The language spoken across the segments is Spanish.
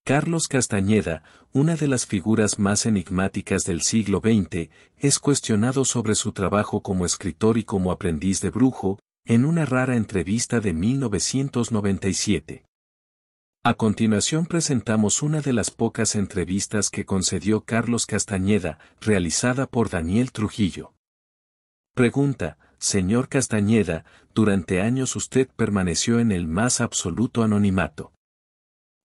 Carlos Castañeda, una de las figuras más enigmáticas del siglo XX, es cuestionado sobre su trabajo como escritor y como aprendiz de brujo, en una rara entrevista de 1997. A continuación presentamos una de las pocas entrevistas que concedió Carlos Castañeda, realizada por Daniel Trujillo. Pregunta: señor Castañeda, durante años usted permaneció en el más absoluto anonimato.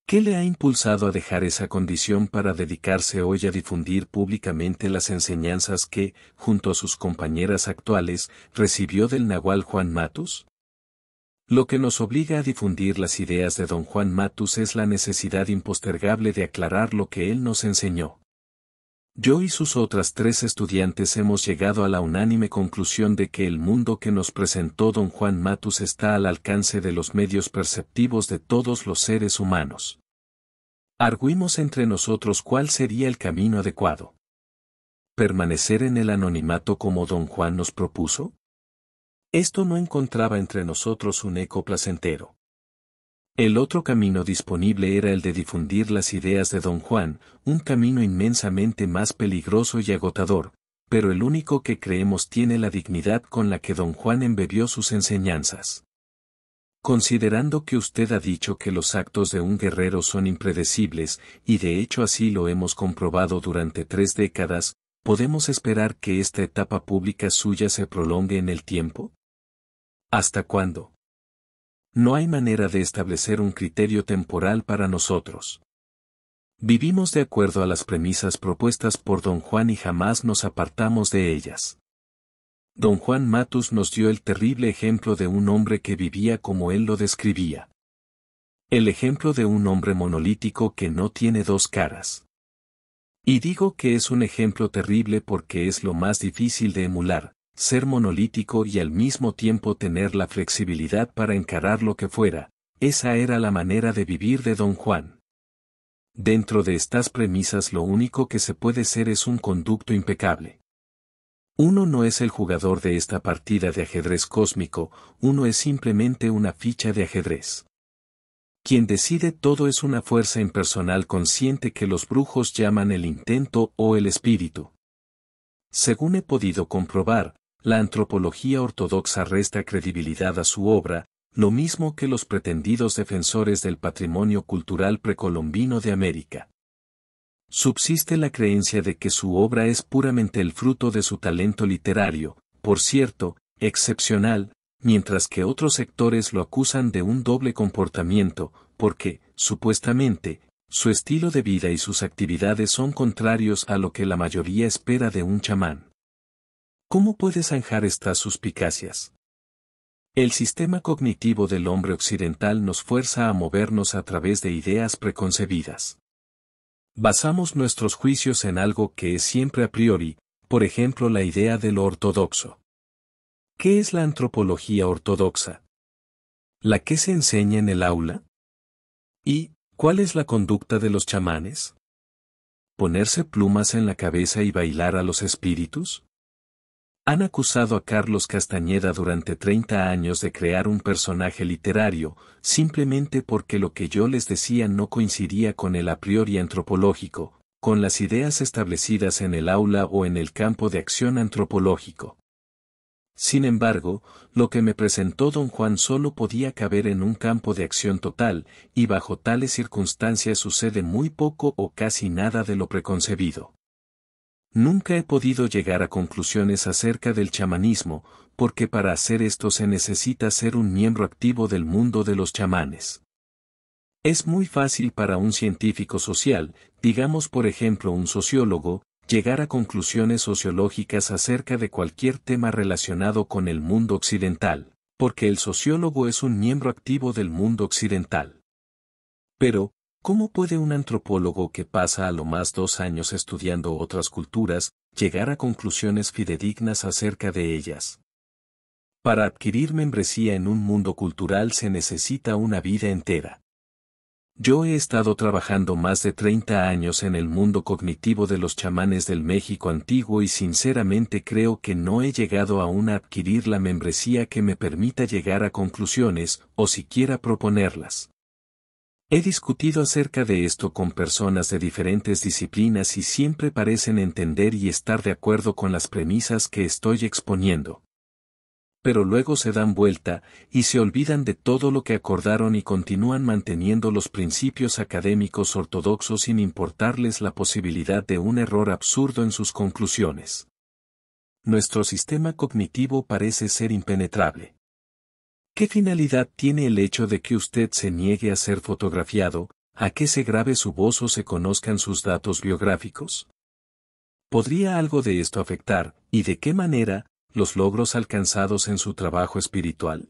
¿Qué le ha impulsado a dejar esa condición para dedicarse hoy a difundir públicamente las enseñanzas que, junto a sus compañeras actuales, recibió del nahual Juan Matus? Lo que nos obliga a difundir las ideas de don Juan Matus es la necesidad impostergable de aclarar lo que él nos enseñó. Yo y sus otras 3 estudiantes hemos llegado a la unánime conclusión de que el mundo que nos presentó don Juan Matus está al alcance de los medios perceptivos de todos los seres humanos. Arguimos entre nosotros cuál sería el camino adecuado. ¿Permanecer en el anonimato como don Juan nos propuso? Esto no encontraba entre nosotros un eco placentero. El otro camino disponible era el de difundir las ideas de don Juan, un camino inmensamente más peligroso y agotador, pero el único que creemos tiene la dignidad con la que don Juan embebió sus enseñanzas. Considerando que usted ha dicho que los actos de un guerrero son impredecibles, y de hecho así lo hemos comprobado durante 3 décadas, ¿podemos esperar que esta etapa pública suya se prolongue en el tiempo? ¿Hasta cuándo? No hay manera de establecer un criterio temporal para nosotros. Vivimos de acuerdo a las premisas propuestas por don Juan y jamás nos apartamos de ellas. Don Juan Matus nos dio el terrible ejemplo de un hombre que vivía como él lo describía. El ejemplo de un hombre monolítico que no tiene 2 caras. Y digo que es un ejemplo terrible porque es lo más difícil de emular, ser monolítico y al mismo tiempo tener la flexibilidad para encarar lo que fuera. Esa era la manera de vivir de don Juan. Dentro de estas premisas lo único que se puede ser es un conducto impecable. Uno no es el jugador de esta partida de ajedrez cósmico, uno es simplemente una ficha de ajedrez. Quien decide todo es una fuerza impersonal consciente que los brujos llaman el intento o el espíritu. Según he podido comprobar, la antropología ortodoxa resta credibilidad a su obra, lo mismo que los pretendidos defensores del patrimonio cultural precolombino de América. Subsiste la creencia de que su obra es puramente el fruto de su talento literario, por cierto, excepcional, mientras que otros sectores lo acusan de un doble comportamiento, porque, supuestamente, su estilo de vida y sus actividades son contrarios a lo que la mayoría espera de un chamán. ¿Cómo puede zanjar estas suspicacias? El sistema cognitivo del hombre occidental nos fuerza a movernos a través de ideas preconcebidas. Basamos nuestros juicios en algo que es siempre a priori, por ejemplo la idea de lo ortodoxo. ¿Qué es la antropología ortodoxa? ¿La que se enseña en el aula? ¿Y cuál es la conducta de los chamanes? ¿Ponerse plumas en la cabeza y bailar a los espíritus? Han acusado a Carlos Castañeda durante 30 años de crear un personaje literario, simplemente porque lo que yo les decía no coincidía con el a priori antropológico, con las ideas establecidas en el aula o en el campo de acción antropológico. Sin embargo, lo que me presentó don Juan solo podía caber en un campo de acción total, y bajo tales circunstancias sucede muy poco o casi nada de lo preconcebido. Nunca he podido llegar a conclusiones acerca del chamanismo, porque para hacer esto se necesita ser un miembro activo del mundo de los chamanes. Es muy fácil para un científico social, digamos por ejemplo un sociólogo, llegar a conclusiones sociológicas acerca de cualquier tema relacionado con el mundo occidental, porque el sociólogo es un miembro activo del mundo occidental. Pero, ¿cómo puede un antropólogo que pasa a lo más 2 años estudiando otras culturas, llegar a conclusiones fidedignas acerca de ellas? Para adquirir membresía en un mundo cultural se necesita una vida entera. Yo he estado trabajando más de 30 años en el mundo cognitivo de los chamanes del México antiguo y sinceramente creo que no he llegado aún a adquirir la membresía que me permita llegar a conclusiones, o siquiera proponerlas. He discutido acerca de esto con personas de diferentes disciplinas y siempre parecen entender y estar de acuerdo con las premisas que estoy exponiendo. Pero luego se dan vuelta, y se olvidan de todo lo que acordaron y continúan manteniendo los principios académicos ortodoxos sin importarles la posibilidad de un error absurdo en sus conclusiones. Nuestro sistema cognitivo parece ser impenetrable. ¿Qué finalidad tiene el hecho de que usted se niegue a ser fotografiado, a que se grabe su voz o se conozcan sus datos biográficos? ¿Podría algo de esto afectar, y de qué manera, los logros alcanzados en su trabajo espiritual?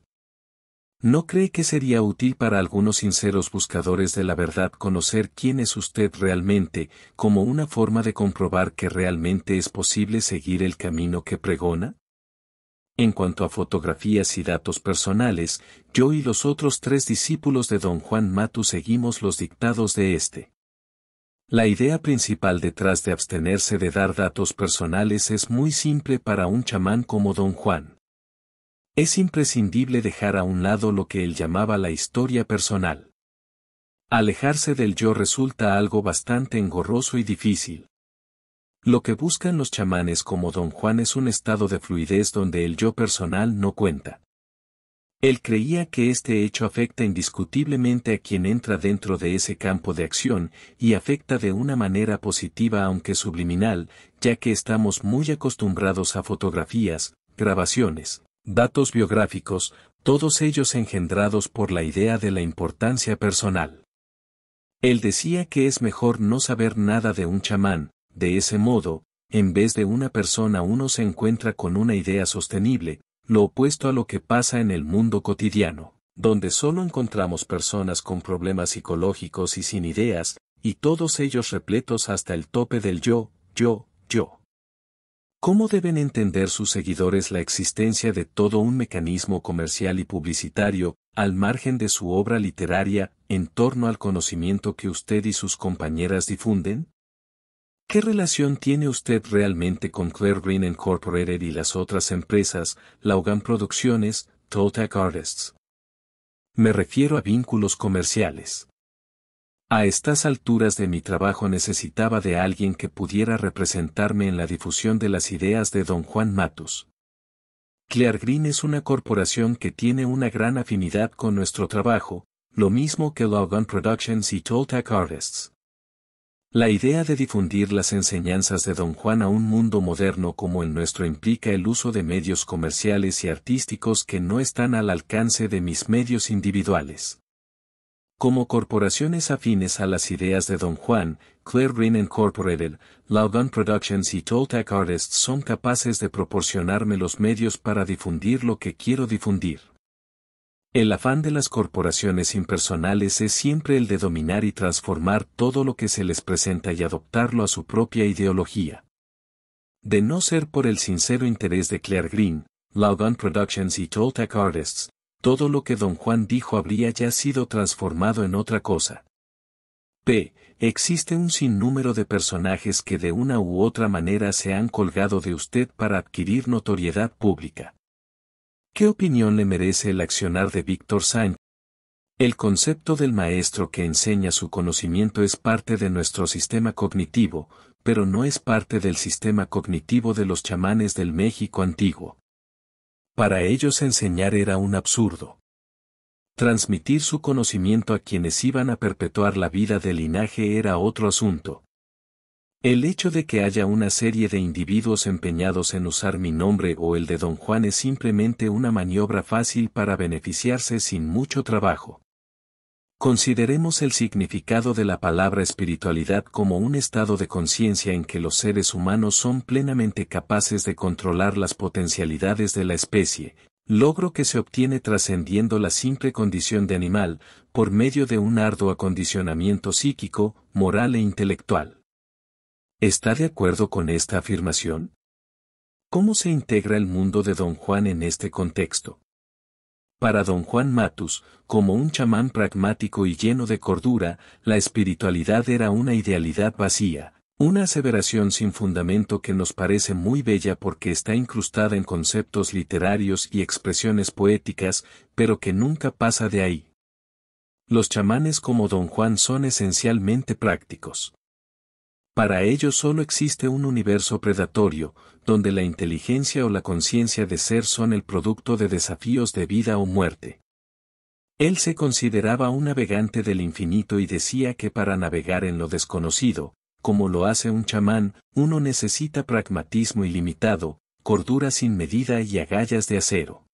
¿No cree que sería útil para algunos sinceros buscadores de la verdad conocer quién es usted realmente, como una forma de comprobar que realmente es posible seguir el camino que pregona? En cuanto a fotografías y datos personales, yo y los otros 3 discípulos de Don Juan Matus seguimos los dictados de este. La idea principal detrás de abstenerse de dar datos personales es muy simple para un chamán como Don Juan. Es imprescindible dejar a un lado lo que él llamaba la historia personal. Alejarse del yo resulta algo bastante engorroso y difícil. Lo que buscan los chamanes como Don Juan es un estado de fluidez donde el yo personal no cuenta. Él creía que este hecho afecta indiscutiblemente a quien entra dentro de ese campo de acción, y afecta de una manera positiva aunque subliminal, ya que estamos muy acostumbrados a fotografías, grabaciones, datos biográficos, todos ellos engendrados por la idea de la importancia personal. Él decía que es mejor no saber nada de un chamán. De ese modo, en vez de una persona uno se encuentra con una idea sostenible, lo opuesto a lo que pasa en el mundo cotidiano, donde solo encontramos personas con problemas psicológicos y sin ideas, y todos ellos repletos hasta el tope del yo. ¿Cómo deben entender sus seguidores la existencia de todo un mecanismo comercial y publicitario, al margen de su obra literaria, en torno al conocimiento que usted y sus compañeras difunden? ¿Qué relación tiene usted realmente con Claire Green Incorporated y las otras empresas, Laugan Producciones, Toltec Artists? Me refiero a vínculos comerciales. A estas alturas de mi trabajo necesitaba de alguien que pudiera representarme en la difusión de las ideas de Don Juan Matus. Claire Green es una corporación que tiene una gran afinidad con nuestro trabajo, lo mismo que Laugan Productions y Toltec Artists. La idea de difundir las enseñanzas de Don Juan a un mundo moderno como el nuestro implica el uso de medios comerciales y artísticos que no están al alcance de mis medios individuales. Como corporaciones afines a las ideas de Don Juan, Claire Green Incorporated, Laugan Productions y Toltec Artists son capaces de proporcionarme los medios para difundir lo que quiero difundir. El afán de las corporaciones impersonales es siempre el de dominar y transformar todo lo que se les presenta y adoptarlo a su propia ideología. De no ser por el sincero interés de Claire Green, Laugan Productions y Toltec Artists, todo lo que Don Juan dijo habría ya sido transformado en otra cosa. Existe un sinnúmero de personajes que de una u otra manera se han colgado de usted para adquirir notoriedad pública. ¿Qué opinión le merece el accionar de Víctor Sainz? El concepto del maestro que enseña su conocimiento es parte de nuestro sistema cognitivo, pero no es parte del sistema cognitivo de los chamanes del México antiguo. Para ellos enseñar era un absurdo. Transmitir su conocimiento a quienes iban a perpetuar la vida del linaje era otro asunto. El hecho de que haya una serie de individuos empeñados en usar mi nombre o el de Don Juan es simplemente una maniobra fácil para beneficiarse sin mucho trabajo. Consideremos el significado de la palabra espiritualidad como un estado de conciencia en que los seres humanos son plenamente capaces de controlar las potencialidades de la especie, logro que se obtiene trascendiendo la simple condición de animal, por medio de un arduo acondicionamiento psíquico, moral e intelectual. ¿Está de acuerdo con esta afirmación? ¿Cómo se integra el mundo de Don Juan en este contexto? Para Don Juan Matus, como un chamán pragmático y lleno de cordura, la espiritualidad era una idealidad vacía, una aseveración sin fundamento que nos parece muy bella porque está incrustada en conceptos literarios y expresiones poéticas, pero que nunca pasa de ahí. Los chamanes como Don Juan son esencialmente prácticos. Para ellos solo existe un universo predatorio, donde la inteligencia o la conciencia de ser son el producto de desafíos de vida o muerte. Él se consideraba un navegante del infinito y decía que para navegar en lo desconocido, como lo hace un chamán, uno necesita pragmatismo ilimitado, cordura sin medida y agallas de acero.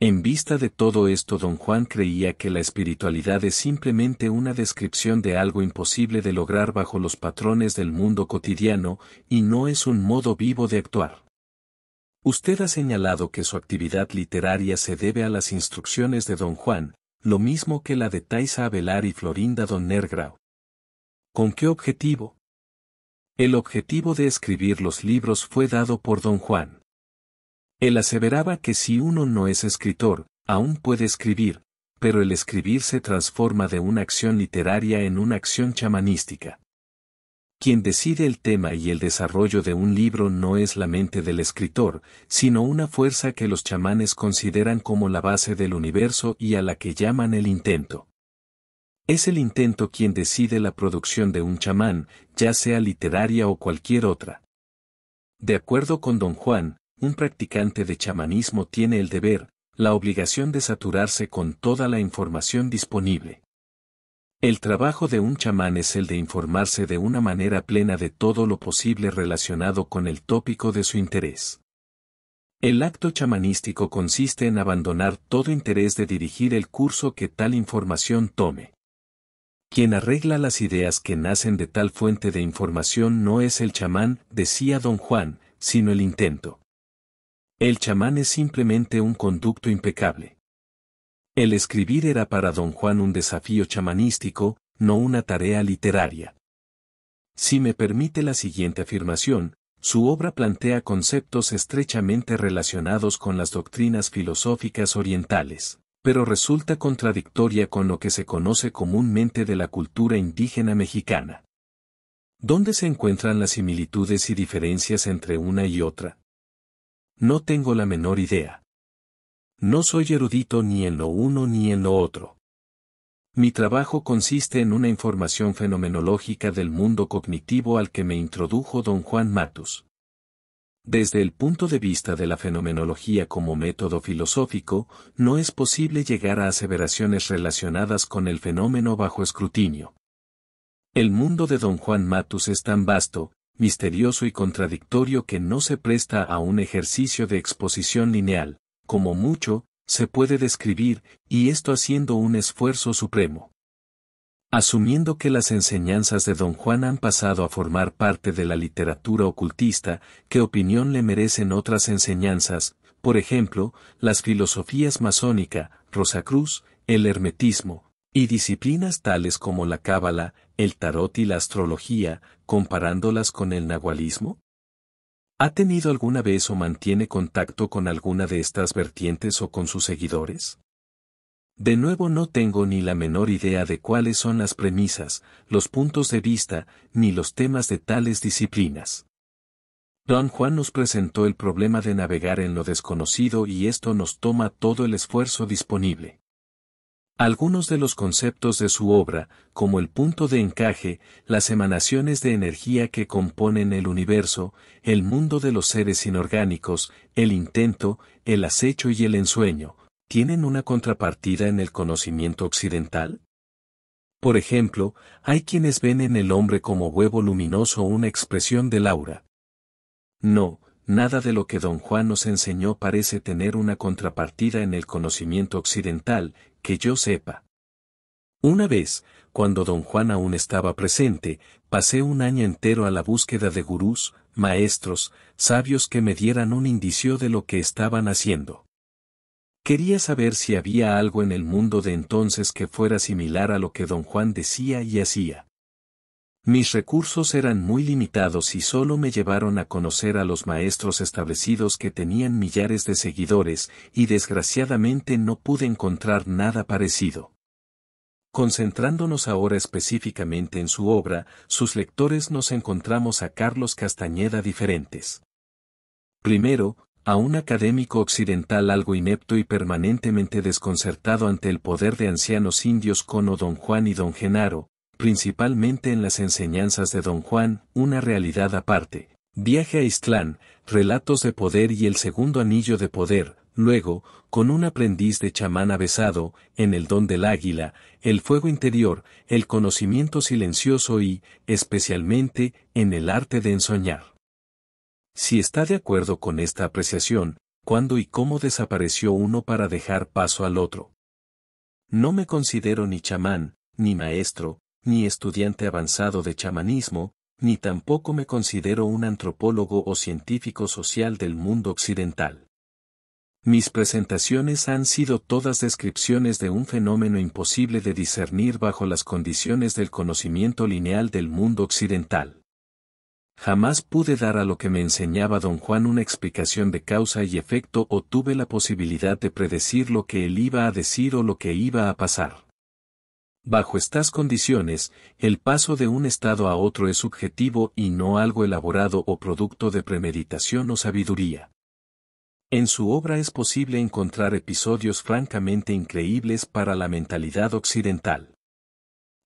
En vista de todo esto, Don Juan creía que la espiritualidad es simplemente una descripción de algo imposible de lograr bajo los patrones del mundo cotidiano, y no es un modo vivo de actuar. Usted ha señalado que su actividad literaria se debe a las instrucciones de Don Juan, lo mismo que la de Taisa Avelar y Florinda Don Nergrau. ¿Con qué objetivo? El objetivo de escribir los libros fue dado por Don Juan. Él aseveraba que si uno no es escritor, aún puede escribir, pero el escribir se transforma de una acción literaria en una acción chamanística. Quien decide el tema y el desarrollo de un libro no es la mente del escritor, sino una fuerza que los chamanes consideran como la base del universo y a la que llaman el intento. Es el intento quien decide la producción de un chamán, ya sea literaria o cualquier otra. De acuerdo con Don Juan, un practicante de chamanismo tiene el deber, la obligación de saturarse con toda la información disponible. El trabajo de un chamán es el de informarse de una manera plena de todo lo posible relacionado con el tópico de su interés. El acto chamanístico consiste en abandonar todo interés de dirigir el curso que tal información tome. Quien arregla las ideas que nacen de tal fuente de información no es el chamán, decía Don Juan, sino el intento. El chamán es simplemente un conducto impecable. El escribir era para Don Juan un desafío chamanístico, no una tarea literaria. Si me permite la siguiente afirmación, su obra plantea conceptos estrechamente relacionados con las doctrinas filosóficas orientales, pero resulta contradictoria con lo que se conoce comúnmente de la cultura indígena mexicana. ¿Dónde se encuentran las similitudes y diferencias entre una y otra? No tengo la menor idea. No soy erudito ni en lo uno ni en lo otro. Mi trabajo consiste en una información fenomenológica del mundo cognitivo al que me introdujo Don Juan Matus. Desde el punto de vista de la fenomenología como método filosófico, no es posible llegar a aseveraciones relacionadas con el fenómeno bajo escrutinio. El mundo de Don Juan Matus es tan vasto, misterioso y contradictorio que no se presta a un ejercicio de exposición lineal, como mucho, se puede describir, y esto haciendo un esfuerzo supremo. Asumiendo que las enseñanzas de Don Juan han pasado a formar parte de la literatura ocultista, ¿qué opinión le merecen otras enseñanzas, por ejemplo, las filosofías masónica, Rosacruz, el hermetismo, y disciplinas tales como la cábala, el tarot y la astrología, comparándolas con el nahualismo? ¿Ha tenido alguna vez o mantiene contacto con alguna de estas vertientes o con sus seguidores? De nuevo no tengo ni la menor idea de cuáles son las premisas, los puntos de vista, ni los temas de tales disciplinas. Don Juan nos presentó el problema de navegar en lo desconocido y esto nos toma todo el esfuerzo disponible. Algunos de los conceptos de su obra, como el punto de encaje, las emanaciones de energía que componen el universo, el mundo de los seres inorgánicos, el intento, el acecho y el ensueño, ¿tienen una contrapartida en el conocimiento occidental? Por ejemplo, hay quienes ven en el hombre como huevo luminoso una expresión del aura. No, nada de lo que Don Juan nos enseñó parece tener una contrapartida en el conocimiento occidental, que yo sepa. Una vez, cuando Don Juan aún estaba presente, pasé un año entero a la búsqueda de gurús, maestros, sabios que me dieran un indicio de lo que estaban haciendo. Quería saber si había algo en el mundo de entonces que fuera similar a lo que Don Juan decía y hacía. Mis recursos eran muy limitados y solo me llevaron a conocer a los maestros establecidos que tenían millares de seguidores, y desgraciadamente no pude encontrar nada parecido. Concentrándonos ahora específicamente en su obra, sus lectores nos encontramos a Carlos Castañeda diferentes. Primero, a un académico occidental algo inepto y permanentemente desconcertado ante el poder de ancianos indios como Don Juan y Don Genaro, principalmente en las enseñanzas de Don Juan, una realidad aparte, Viaje a Ixtlán, Relatos de Poder y El Segundo Anillo de Poder, luego, con un aprendiz de chamán avesado, en el don del águila, el fuego interior, el conocimiento silencioso y, especialmente, en el arte de ensoñar. Si está de acuerdo con esta apreciación, ¿cuándo y cómo desapareció uno para dejar paso al otro? No me considero ni chamán, ni maestro, ni estudiante avanzado de chamanismo, ni tampoco me considero un antropólogo o científico social del mundo occidental. Mis presentaciones han sido todas descripciones de un fenómeno imposible de discernir bajo las condiciones del conocimiento lineal del mundo occidental. Jamás pude dar a lo que me enseñaba Don Juan una explicación de causa y efecto o tuve la posibilidad de predecir lo que él iba a decir o lo que iba a pasar. Bajo estas condiciones, el paso de un estado a otro es subjetivo y no algo elaborado o producto de premeditación o sabiduría. En su obra es posible encontrar episodios francamente increíbles para la mentalidad occidental.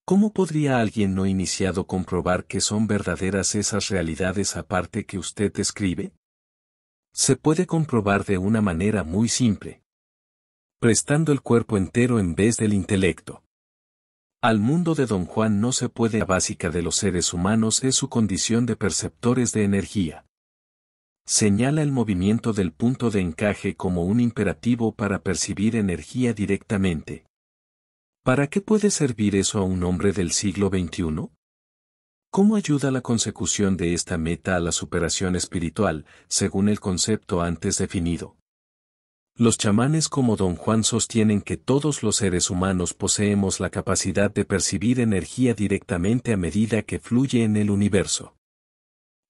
¿Cómo podría alguien no iniciado comprobar que son verdaderas esas realidades aparte que usted describe? Se puede comprobar de una manera muy simple. Prestando el cuerpo entero en vez del intelecto. Al mundo de Don Juan no se puede. La básica de los seres humanos es su condición de perceptores de energía. Señala el movimiento del punto de encaje como un imperativo para percibir energía directamente. ¿Para qué puede servir eso a un hombre del siglo XXI? ¿Cómo ayuda la consecución de esta meta a la superación espiritual, según el concepto antes definido? Los chamanes como Don Juan sostienen que todos los seres humanos poseemos la capacidad de percibir energía directamente a medida que fluye en el universo.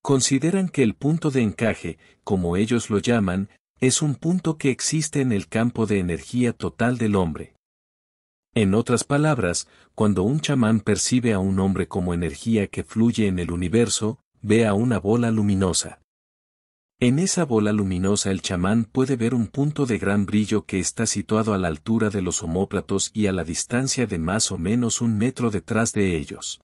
Consideran que el punto de encaje, como ellos lo llaman, es un punto que existe en el campo de energía total del hombre. En otras palabras, cuando un chamán percibe a un hombre como energía que fluye en el universo, ve a una bola luminosa. En esa bola luminosa el chamán puede ver un punto de gran brillo que está situado a la altura de los omóplatos y a la distancia de más o menos 1 metro detrás de ellos.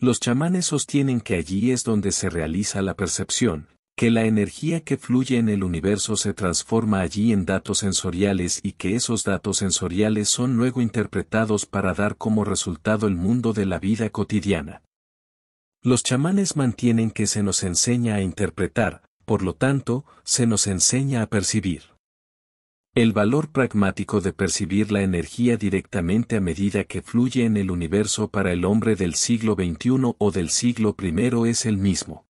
Los chamanes sostienen que allí es donde se realiza la percepción, que la energía que fluye en el universo se transforma allí en datos sensoriales y que esos datos sensoriales son luego interpretados para dar como resultado el mundo de la vida cotidiana. Los chamanes mantienen que se nos enseña a interpretar, por lo tanto, se nos enseña a percibir. El valor pragmático de percibir la energía directamente a medida que fluye en el universo para el hombre del siglo XXI o del siglo I es el mismo.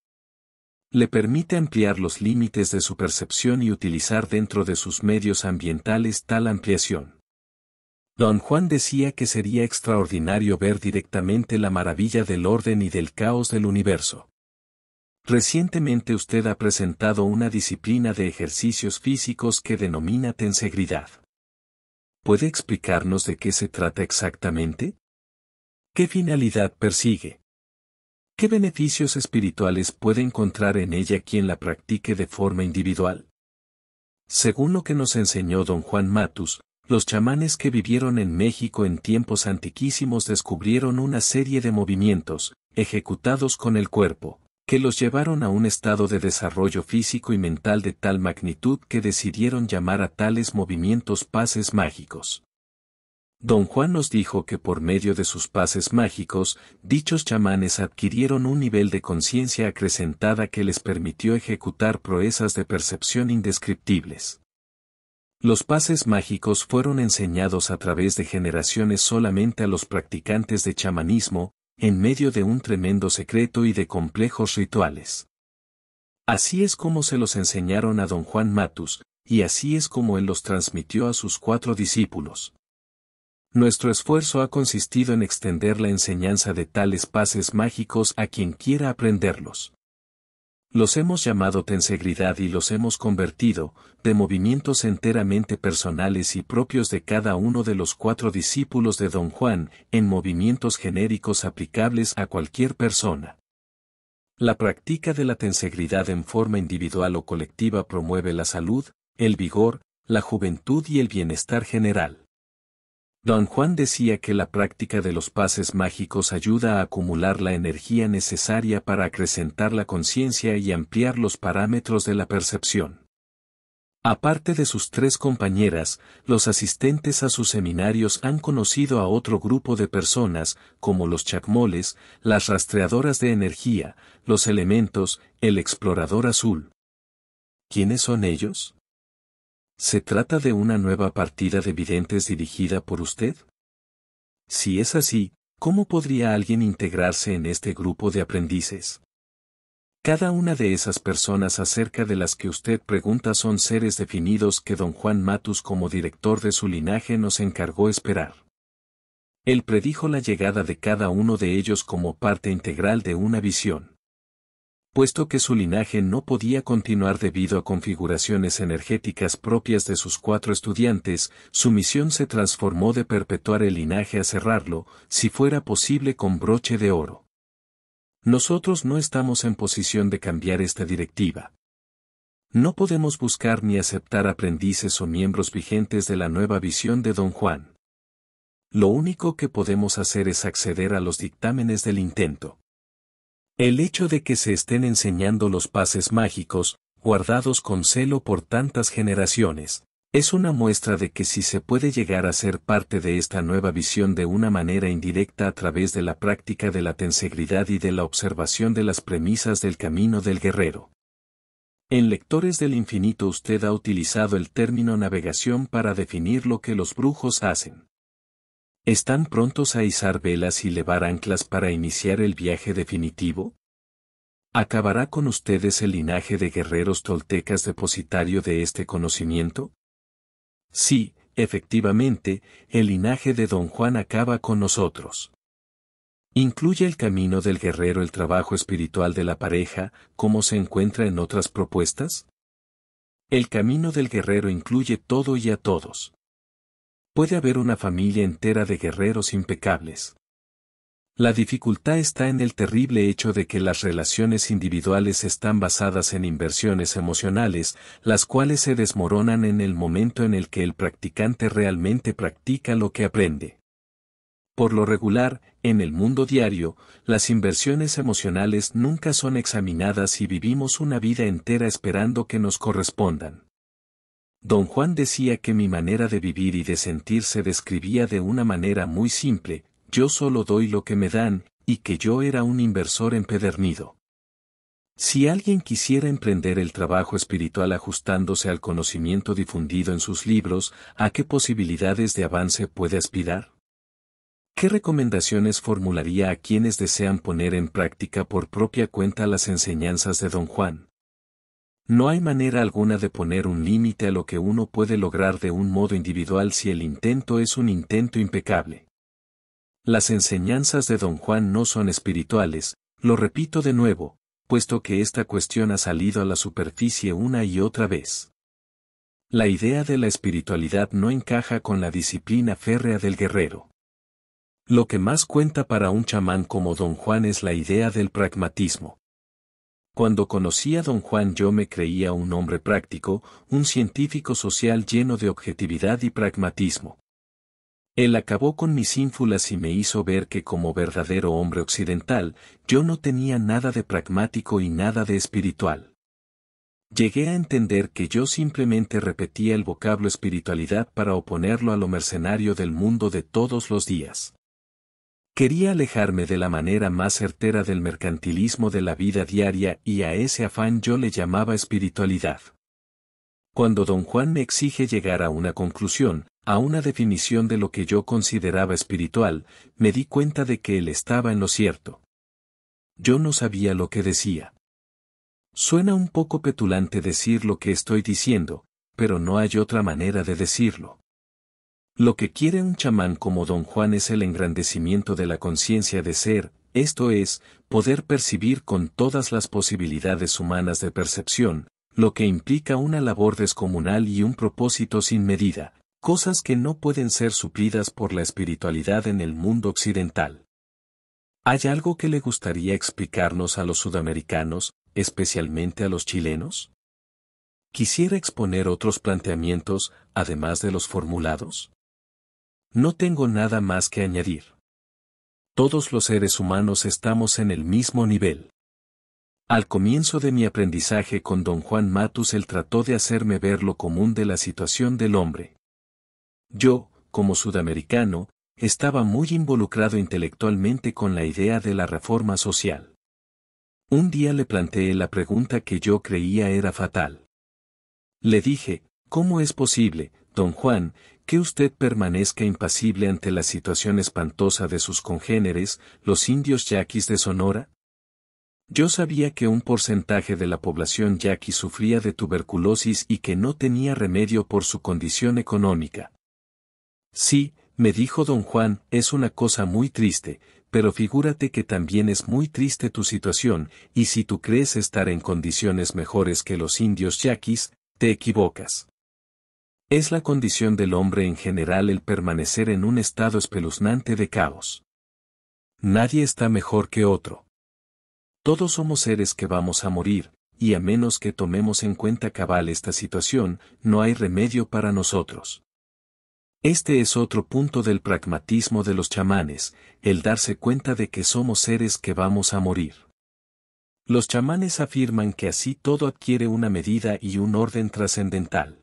Le permite ampliar los límites de su percepción y utilizar dentro de sus medios ambientales tal ampliación. Don Juan decía que sería extraordinario ver directamente la maravilla del orden y del caos del universo. Recientemente usted ha presentado una disciplina de ejercicios físicos que denomina tensegridad. ¿Puede explicarnos de qué se trata exactamente? ¿Qué finalidad persigue? ¿Qué beneficios espirituales puede encontrar en ella quien la practique de forma individual? Según lo que nos enseñó Don Juan Matus, los chamanes que vivieron en México en tiempos antiquísimos descubrieron una serie de movimientos, ejecutados con el cuerpo, que los llevaron a un estado de desarrollo físico y mental de tal magnitud que decidieron llamar a tales movimientos pases mágicos. Don Juan nos dijo que por medio de sus pases mágicos, dichos chamanes adquirieron un nivel de conciencia acrecentada que les permitió ejecutar proezas de percepción indescriptibles. Los pases mágicos fueron enseñados a través de generaciones solamente a los practicantes de chamanismo, en medio de un tremendo secreto y de complejos rituales. Así es como se los enseñaron a Don Juan Matus, y así es como él los transmitió a sus 4 discípulos. Nuestro esfuerzo ha consistido en extender la enseñanza de tales pases mágicos a quien quiera aprenderlos. Los hemos llamado tensegridad y los hemos convertido, de movimientos enteramente personales y propios de cada uno de los 4 discípulos de Don Juan, en movimientos genéricos aplicables a cualquier persona. La práctica de la tensegridad en forma individual o colectiva promueve la salud, el vigor, la juventud y el bienestar general. Don Juan decía que la práctica de los pases mágicos ayuda a acumular la energía necesaria para acrecentar la conciencia y ampliar los parámetros de la percepción. Aparte de sus 3 compañeras, los asistentes a sus seminarios han conocido a otro grupo de personas, como los chacmoles, las rastreadoras de energía, los elementos, el explorador azul. ¿Quiénes son ellos? ¿Se trata de una nueva partida de videntes dirigida por usted? Si es así, ¿cómo podría alguien integrarse en este grupo de aprendices? Cada una de esas personas acerca de las que usted pregunta son seres definidos que don Juan Matus como director de su linaje nos encargó esperar. Él predijo la llegada de cada uno de ellos como parte integral de una visión. Puesto que su linaje no podía continuar debido a configuraciones energéticas propias de sus 4 estudiantes, su misión se transformó de perpetuar el linaje a cerrarlo, si fuera posible con broche de oro. Nosotros no estamos en posición de cambiar esta directiva. No podemos buscar ni aceptar aprendices o miembros vigentes de la nueva visión de don Juan. Lo único que podemos hacer es acceder a los dictámenes del intento. El hecho de que se estén enseñando los pases mágicos, guardados con celo por tantas generaciones, es una muestra de que sí se puede llegar a ser parte de esta nueva visión de una manera indirecta a través de la práctica de la tensegridad y de la observación de las premisas del camino del guerrero. En Lectores del Infinito usted ha utilizado el término navegación para definir lo que los brujos hacen. ¿Están prontos a izar velas y levar anclas para iniciar el viaje definitivo? ¿Acabará con ustedes el linaje de guerreros toltecas depositario de este conocimiento? Sí, efectivamente, el linaje de don Juan acaba con nosotros. ¿Incluye el camino del guerrero el trabajo espiritual de la pareja, como se encuentra en otras propuestas? El camino del guerrero incluye todo y a todos. Puede haber una familia entera de guerreros impecables. La dificultad está en el terrible hecho de que las relaciones individuales están basadas en inversiones emocionales, las cuales se desmoronan en el momento en el que el practicante realmente practica lo que aprende. Por lo regular, en el mundo diario, las inversiones emocionales nunca son examinadas y vivimos una vida entera esperando que nos correspondan. Don Juan decía que mi manera de vivir y de sentir se describía de una manera muy simple: yo solo doy lo que me dan, y que yo era un inversor empedernido. Si alguien quisiera emprender el trabajo espiritual ajustándose al conocimiento difundido en sus libros, ¿a qué posibilidades de avance puede aspirar? ¿Qué recomendaciones formularía a quienes desean poner en práctica por propia cuenta las enseñanzas de don Juan? No hay manera alguna de poner un límite a lo que uno puede lograr de un modo individual si el intento es un intento impecable. Las enseñanzas de don Juan no son espirituales, lo repito de nuevo, puesto que esta cuestión ha salido a la superficie una y otra vez. La idea de la espiritualidad no encaja con la disciplina férrea del guerrero. Lo que más cuenta para un chamán como don Juan es la idea del pragmatismo. Cuando conocí a don Juan yo me creía un hombre práctico, un científico social lleno de objetividad y pragmatismo. Él acabó con mis ínfulas y me hizo ver que como verdadero hombre occidental, yo no tenía nada de pragmático y nada de espiritual. Llegué a entender que yo simplemente repetía el vocablo espiritualidad para oponerlo a lo mercenario del mundo de todos los días. Quería alejarme de la manera más certera del mercantilismo de la vida diaria y a ese afán yo le llamaba espiritualidad. Cuando don Juan me exige llegar a una conclusión, a una definición de lo que yo consideraba espiritual, me di cuenta de que él estaba en lo cierto. Yo no sabía lo que decía. Suena un poco petulante decir lo que estoy diciendo, pero no hay otra manera de decirlo. Lo que quiere un chamán como don Juan es el engrandecimiento de la conciencia de ser, esto es, poder percibir con todas las posibilidades humanas de percepción, lo que implica una labor descomunal y un propósito sin medida, cosas que no pueden ser suplidas por la espiritualidad en el mundo occidental. ¿Hay algo que le gustaría explicarnos a los sudamericanos, especialmente a los chilenos? Quisiera exponer otros planteamientos, además de los formulados. No tengo nada más que añadir. Todos los seres humanos estamos en el mismo nivel. Al comienzo de mi aprendizaje con don Juan Matus, él trató de hacerme ver lo común de la situación del hombre. Yo, como sudamericano, estaba muy involucrado intelectualmente con la idea de la reforma social. Un día le planteé la pregunta que yo creía era fatal. Le dije, ¿cómo es posible, don Juan, que usted permanezca impasible ante la situación espantosa de sus congéneres, los indios yaquis de Sonora? Yo sabía que un porcentaje de la población yaqui sufría de tuberculosis y que no tenía remedio por su condición económica. Sí, me dijo don Juan, es una cosa muy triste, pero figúrate que también es muy triste tu situación, y si tú crees estar en condiciones mejores que los indios yaquis, te equivocas. Es la condición del hombre en general el permanecer en un estado espeluznante de caos. Nadie está mejor que otro. Todos somos seres que vamos a morir, y a menos que tomemos en cuenta cabal esta situación, no hay remedio para nosotros. Este es otro punto del pragmatismo de los chamanes, el darse cuenta de que somos seres que vamos a morir. Los chamanes afirman que así todo adquiere una medida y un orden trascendental.